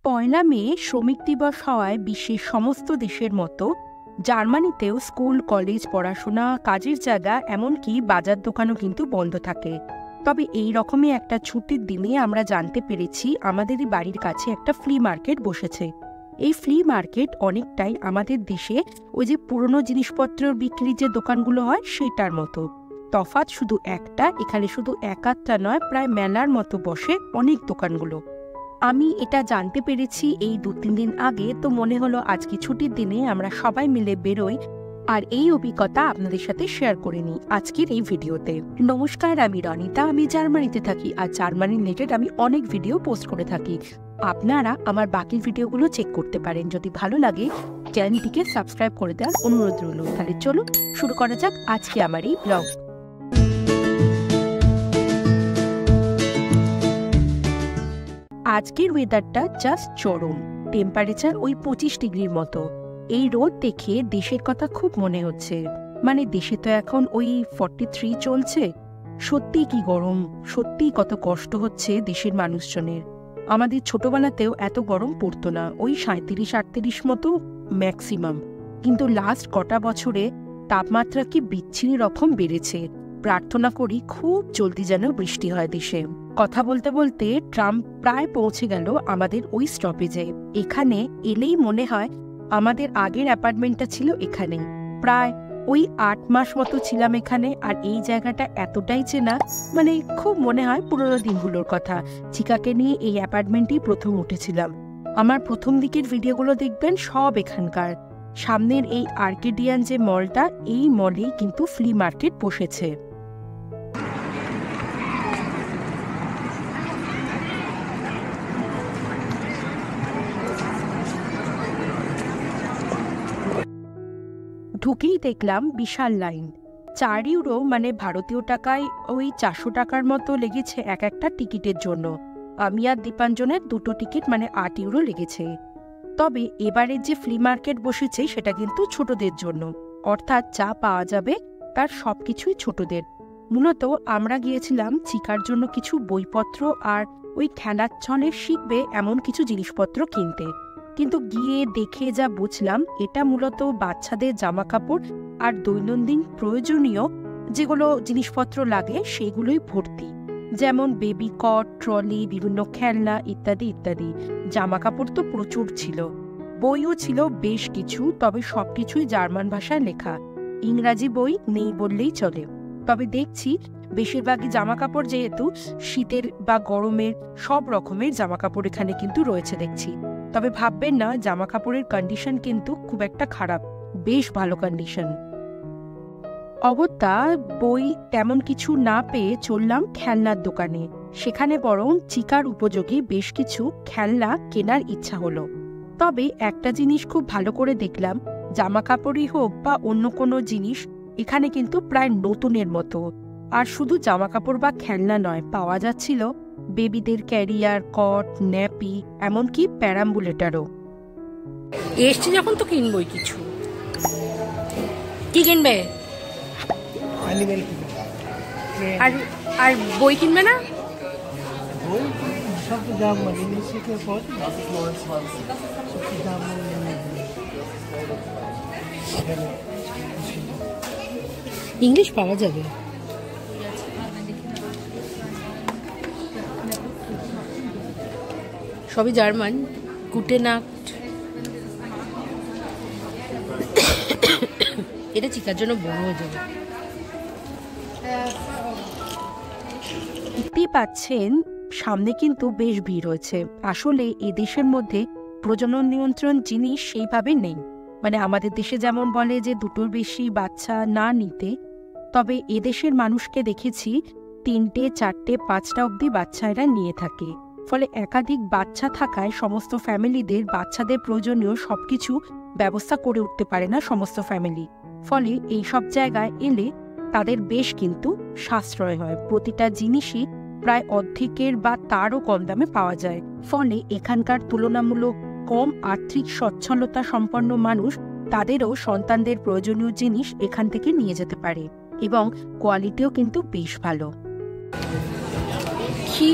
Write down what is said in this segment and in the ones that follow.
পয়লা মে শ্রমিক দিবস হওয়ায় বিশ্বের সমস্ত দেশের মতো জার্মানিতেও স্কুল, কলেজ, পড়াশোনা, কাজের জায়গা, এমনকি বাজার দোকানও কিন্তু বন্ধ থাকে। তবে এই রকমই একটা ছুটির দিনে আমরা জানতে পেরেছি আমাদেরই বাড়ির কাছে একটা ফ্লি মার্কেট বসেছে। এই ফ্লি মার্কেট অনেকটাই আমাদের দেশে ওই যে পুরনো জিনিসপত্রের বিক্রির যে দোকানগুলো হয় সেটার মতো। তফাৎ শুধু একটা, এখানে শুধু এক-আধটা নয়, প্রায় মেলার মতো বসে অনেক দোকানগুলো। আমি এটা জানতে পেরেছি এই 2-3 দিন আগে, তো মনে হলো আজকে ছুটির দিনে আমরা সবাই মিলে বেরোই আর এই অভিজ্ঞতা আপনাদের সাথে শেয়ার করে নিই আজকের এই ভিডিওতে। নমস্কার, আমি রনিতা, আমি জার্মানিতে থাকি আর জার্মানি রিলেটেড আমি অনেক ভিডিও পোস্ট করে থাকি। আপনারা আমার বাকি ভিডিওগুলো চেক করতে পারেন। যদি ভালো লাগে চ্যানেলটিকে সাবস্ক্রাইব করে দেওয়ার অনুরোধ রইল। তাহলে চলুন শুরু করা যাক আজকে আমার এই ব্লগ। আজকের ওয়েদারটা জাস্ট চরম, টেম্পারেচার ওই 25 ডিগ্রির মতো। এই রোদ দেখে দেশের কথা খুব মনে হচ্ছে। মানে দেশে তো এখন ওই 43 চলছে। সত্যি কি গরম, সত্যি কত কষ্ট হচ্ছে দেশের মানুষজনের। আমাদের ছোটবেলাতেও এত গরম পড়তো না, ওই 37-38 মতো ম্যাক্সিমাম। কিন্তু লাস্ট কটা বছরে তাপমাত্রা কি বিচ্ছিরি রকম বেড়েছে। প্রার্থনা করি খুব জলদি যেন বৃষ্টি হয় দেশে। কথা বলতে বলতে ট্রাম প্রায় পৌঁছে গেল আমাদের ওই স্টপেজে। এখানে এলেই মনে হয় আমাদের আগের অ্যাপার্টমেন্টটা ছিল এখানে। প্রায় ওই 8 মাস মতো ছিলাম এখানে, আর এই জায়গাটা এতটাই চেনা, মানে খুব মনে হয় পুরোনো দিনগুলোর কথা। চিকাকে নিয়ে এই অ্যাপার্টমেন্টেই প্রথম উঠেছিলাম। আমার প্রথম দিকের ভিডিওগুলো দেখবেন সব এখানকার। সামনের এই আর্কেডিয়ান যে মলটা, এই মলেই কিন্তু ফ্লি মার্কেট বসেছে। ঢুকেই দেখলাম বিশাল লাইন। 4 ইউরো মানে ভারতীয় টাকায় ওই 400 টাকার মতো লেগেছে এক একটা টিকিটের জন্য। আমি আর দীপাঞ্জনের 2টো টিকিট মানে 8 ইউরো লেগেছে। তবে এবারের যে ফ্লি মার্কেট বসেছে সেটা কিন্তু ছোটদের জন্য, অর্থাৎ যা পাওয়া যাবে তার সবকিছুই ছোটদের। মূলত আমরা গিয়েছিলাম চিকার জন্য কিছু বইপত্র আর ওই খেলার ছলে শিখবে এমন কিছু জিনিসপত্র কিনতে। কিন্তু গিয়ে দেখে যা বুঝলাম, এটা মূলত বাচ্চাদের জামা কাপড় আর দৈনন্দিন প্রয়োজনীয় যেগুলো জিনিসপত্র লাগে সেগুলোই ভর্তি, যেমন বেবি কট, ট্রলি, বিভিন্ন খেলনা ইত্যাদি ইত্যাদি। জামা কাপড় তো প্রচুর ছিল, বইও ছিল বেশ কিছু, তবে সবকিছুই জার্মান ভাষায় লেখা। ইংরাজি বই নেই বললেই চলে। তবে দেখছি বেশিরভাগই জামা কাপড়, যেহেতু শীতের বা গরমের সব রকমের জামা কাপড় এখানে কিন্তু রয়েছে দেখছি। তবে ভাববেন না জামা কাপড়ের কন্ডিশন কিন্তু খুব একটা খারাপ, বেশ ভালো কন্ডিশন। অগত্যা বই তেমন কিছু না পেয়ে চললাম খেলনার দোকানে। সেখানে বরং চিকার উপযোগী বেশ কিছু খেলনা কেনার ইচ্ছা হলো। তবে একটা জিনিস খুব ভালো করে দেখলাম, জামা কাপড়ই হোক বা অন্য কোনো জিনিস এখানে কিন্তু প্রায় নতুনের মতো। আর শুধু জামা কাপড় বা খেলনা নয়, পাওয়া যাচ্ছিল বেবিদের ক্যারিয়ার, কট, ন্যাপি, এমনকি প্যারাম্বুলেটারও। এসছি যখন তো কিনবই কিছু। কি কিনবে? আর আর বই কিনবে না? ইংলিশ পাওয়া যাবে। সবই জার্মান। গুটে নাক্ট। এটা চিকার জন্য বড় হয়ে যাবে। দেখতেই পাচ্ছেন সামনে কিন্তু বেশ ভিড় হয়েছে। আসলে এই দেশের মধ্যে প্রজনন নিয়ন্ত্রণ জিনিস সেইভাবে নেই। মানে আমাদের দেশে যেমন বলে যে 2টোর বেশি বাচ্চা না নিতে, তবে এদেশের মানুষকে দেখেছি 3টে, 4টে, 5টা অবধি বাচ্চা এরা নিয়ে থাকে। ফলে একাধিক বাচ্চা থাকায় সমস্ত ফ্যামিলিদের বাচ্চাদের প্রয়োজনীয় সবকিছু ব্যবস্থা করে উঠতে পারে না সমস্ত ফ্যামিলি। ফলে এই সব জায়গায় এলে তাদের বেশ কিন্তু সাশ্রয় হয়। প্রতিটা জিনিসই প্রায় অর্ধেকের বা তারও কম দামে পাওয়া যায়। ফলে এখানকার তুলনামূলক কম আর্থিক সচ্ছলতা সম্পন্ন মানুষ তাদেরও সন্তানদের প্রয়োজনীয় জিনিস এখান থেকে নিয়ে যেতে পারে, এবং কোয়ালিটিও কিন্তু বেশ ভালো। কি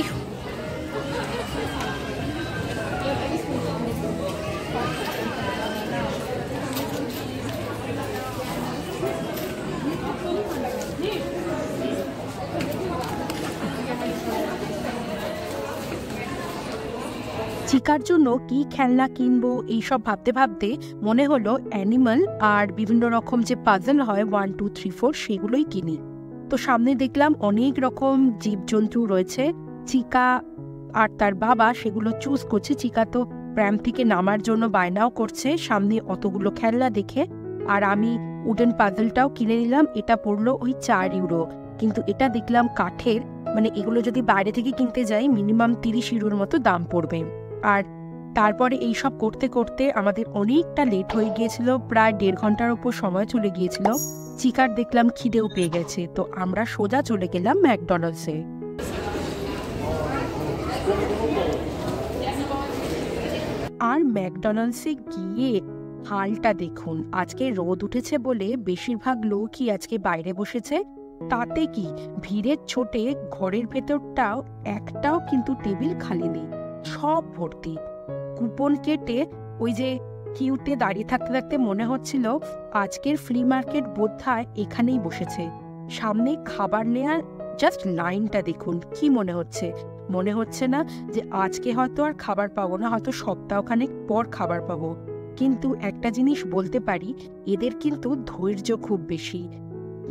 চিকার জন্য কি খেলনা কিনবো এইসব ভাবতে ভাবতে মনে হলো অ্যানিমাল আর বিভিন্ন রকম যে পাজল হয় 1 2 3 4 সেগুলোই কিনি। তো সামনে দেখলাম অনেক রকম জীবজন্তু রয়েছে। চিকা আর তার বাবা সেগুলো চুজ করছে। চিকা তো প্র্যাম থেকে নামার জন্য বায়নাও করছে সামনে অতগুলো খেলনা দেখে। আর আমি উডেন পাজলটাও কিনে নিলাম। এটা পড়লো ওই 4 ইউরো, কিন্তু এটা দেখলাম কাঠের, মানে এগুলো যদি বাইরে থেকে কিনতে যাই মিনিমাম 30 ইউরোর মতো দাম পড়বে। আর তারপরে এইসব করতে করতে আমাদের অনেকটা লেট হয়ে গিয়েছিল, প্রায় 1.5 ঘন্টার ওপর সময় চলে গিয়েছিল। চিকার দেখলাম খিদেও পেয়ে গেছে, তো আমরা সোজা চলে গেলাম ম্যাকডোনাল্ডসে। আর ম্যাকডোনাল্ডসে গিয়ে হালটা দেখুন, আজকে রোদ উঠেছে বলে বেশিরভাগ লোকই আজকে বাইরে বসেছে। তাতে কি ভিড়ের ছোটে ঘরের ভেতরটাও একটাও কিন্তু টেবিল খালি নেই, সব ভর্তি। কুপন কেটে ওই যে কিউতে দাঁড়িয়ে থাকতে থাকতে মনে হচ্ছিল আজকের ফ্লি মার্কেট বোধহয় এখানেই বসেছে। সামনে খাবার নেয়ার জাস্ট লাইনটা দেখুন, কি মনে হচ্ছে? মনে হচ্ছে না যে আজকে হয়তো আর খাবার পাবো না, হয়তো সপ্তাহখানেক পর খাবার পাবো। কিন্তু একটা জিনিস বলতে পারি, এদের কিন্তু ধৈর্য খুব বেশি।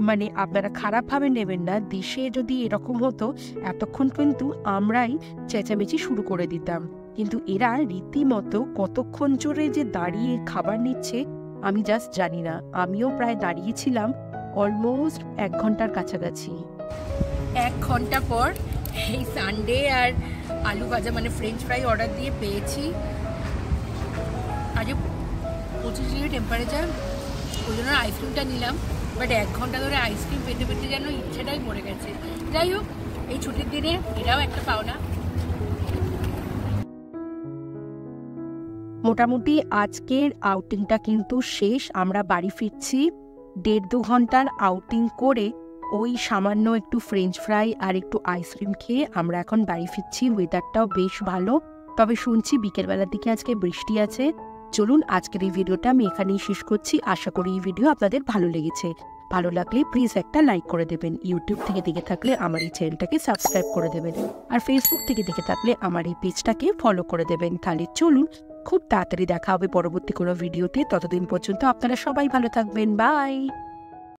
মানে আপনারা খারাপভাবে নেবেন না, দেশে যদি এরকম হতো এতক্ষণ কিন্তু আমরাই চেঁচামেচি শুরু করে দিতাম। কিন্তু এরা রীতিমতো কতক্ষণ জোরে যে দাঁড়িয়ে খাবার নিচ্ছে আমি জাস্ট জানি না। আমিও প্রায় দাঁড়িয়েছিলাম অলমোস্ট 1 ঘন্টার কাছাকাছি। 1 ঘন্টা পর এই সানডে আর আলু ভাজা মানে ফ্রেঞ্চ ফ্রাই অর্ডার দিয়ে পেয়েছি। আজকে 25 ডিগ্রি টেম্পারেচার, ওই জন্য আইসক্রিমটা নিলাম। বাট 1 ঘন্টা ধরে আইসক্রিম পেতে পেতে যেন ইচ্ছেটাই মরে গেছে। যাই হোক, এই ছুটির দিনে এটাও একটা পাওনা। মোটামুটি আজকের আউটিংটা কিন্তু শেষ। আমরা বাড়ি ফিরছি। 1.5-2 ঘন্টার আউটিং করে ওই সামান্য একটু ফ্রেঞ্চ ফ্রাই আর একটু আইসক্রিম খেয়ে আমরা এখন বাড়ি ফিরছি। ওয়েদারটাও বেশ ভালো, তবে শুনছি বিকেলবেলার দিকে আজকে বৃষ্টি আছে। চলুন আজকের এই ভিডিওটা আমি এখানেই শেষ করছি। আশা করি এই ভিডিও আপনাদের ভালো লেগেছে। ভালো লাগলে প্লিজ একটা লাইক করে দেবেন। ইউটিউব থেকে দেখে থাকলে আমার এই চ্যানেলটাকে সাবস্ক্রাইব করে দেবেন, আর ফেসবুক থেকে দেখে থাকলে আমার এই পেজটাকে ফলো করে দেবেন। তাহলে চলুন, খুব তাড়াতাড়ি দেখা হবে পরবর্তী কোনো ভিডিওতে। ততদিন পর্যন্ত আপনারা সবাই ভালো থাকবেন। বাই।